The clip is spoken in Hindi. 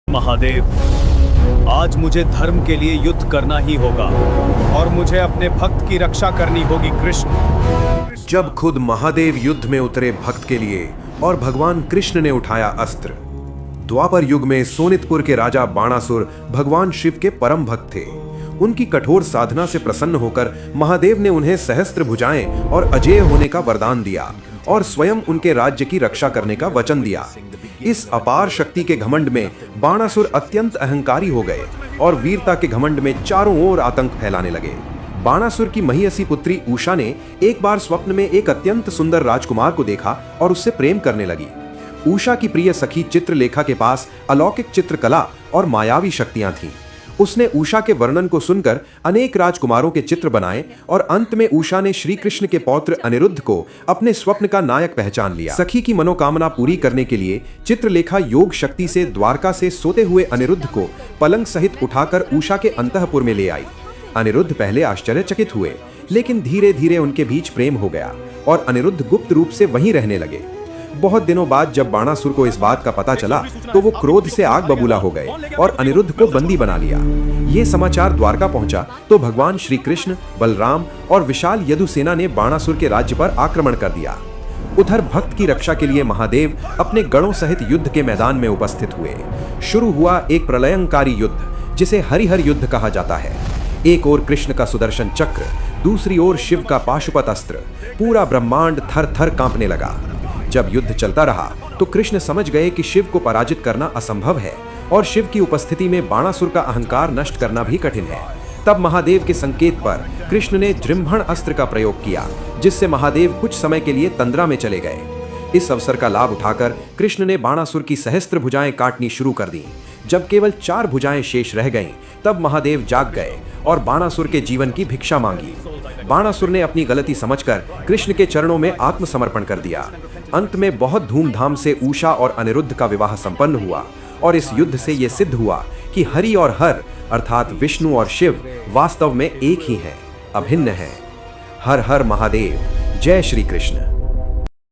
महादेव, आज मुझे धर्म के लिए युद्ध करना ही होगा और मुझे अपने भक्त की रक्षा करनी होगी कृष्ण। जब खुद महादेव युद्ध में उतरे भक्त के लिए और भगवान कृष्ण ने उठाया अस्त्र। द्वापर युग में सोनितपुर के राजा बाणासुर भगवान शिव के परम भक्त थे। उनकी कठोर साधना से प्रसन्न होकर महादेव ने उन्हें सहस्त्र भुजाएं और अजेय होने का वरदान दिया और स्वयं उनके राज्य की रक्षा करने का वचन दिया। इस अपार शक्ति के घमंड में बाणासुर अत्यंत अहंकारी हो गए और वीरता के घमंड में चारों ओर आतंक फैलाने लगे। बाणासुर की महियसी पुत्री उषा ने एक बार स्वप्न में एक अत्यंत सुंदर राजकुमार को देखा और उससे प्रेम करने लगी। उषा की प्रिय सखी चित्रलेखा के पास अलौकिक चित्रकला और मायावी शक्तियां थीं। उसने उषा के वर्णन को सुनकर अनेक राजकुमारों के चित्र बनाए और अंत में उषा ने श्री कृष्ण के पौत्र अनिरुद्ध को अपने स्वप्न का नायक पहचान लिया। सखी की मनोकामना पूरी करने के लिए चित्रलेखा योग शक्ति से द्वारका से सोते हुए अनिरुद्ध को पलंग सहित उठाकर उषा के अंतःपुर में ले आई। अनिरुद्ध पहले आश्चर्यचकित हुए, लेकिन धीरे धीरे उनके बीच प्रेम हो गया और अनिरुद्ध गुप्त रूप से वहीं रहने लगे। बहुत दिनों बाद जब बाणासुर को इस बात का पता चला तो वो क्रोध से आग बबूला हो गए और अनिरुद्ध को बंदी बना लिया। ये समाचार द्वारका पहुंचा तो भगवान श्री कृष्ण, बलराम और विशाल यदुसेना ने बाणासुर के राज्य पर आक्रमण कर दिया। उधर भक्त की रक्षा के लिए महादेव अपने गणों सहित युद्ध के मैदान में उपस्थित हुए। शुरू हुआ एक प्रलयंकारी युद्ध जिसे हरिहर युद्ध कहा जाता है। एक ओर कृष्ण का सुदर्शन चक्र, दूसरी ओर शिव का पाशुपत अस्त्र। पूरा ब्रह्मांड थर थर कांपने लगा। जब युद्ध चलता रहा तो कृष्ण समझ गए कि शिव को पराजित करना असंभव है और शिव की उपस्थिति में बाणासुर का अहंकार नष्ट करना भी कठिन है। तब महादेव के संकेत पर कृष्ण ने जृंभण अस्त्र का प्रयोग किया, जिससे महादेव कुछ समय के लिए तंद्रा में चले गए। इस अवसर का लाभ उठाकर कृष्ण ने बाणासुर की सहस्त्र भुजाएं काटनी शुरू कर दी। जब केवल 4 भुजाएं शेष रह गईं, तब महादेव जाग गए और बाणासुर के जीवन की भिक्षा मांगी। बाणासुर ने अपनी गलती समझकर कृष्ण के चरणों में आत्मसमर्पण कर दिया। अंत में बहुत धूमधाम से उषा और अनिरुद्ध का विवाह संपन्न हुआ और इस युद्ध से यह सिद्ध हुआ कि हरि और हर अर्थात विष्णु और शिव वास्तव में एक ही हैं, अभिन्न हैं। हर हर महादेव। जय श्री कृष्ण।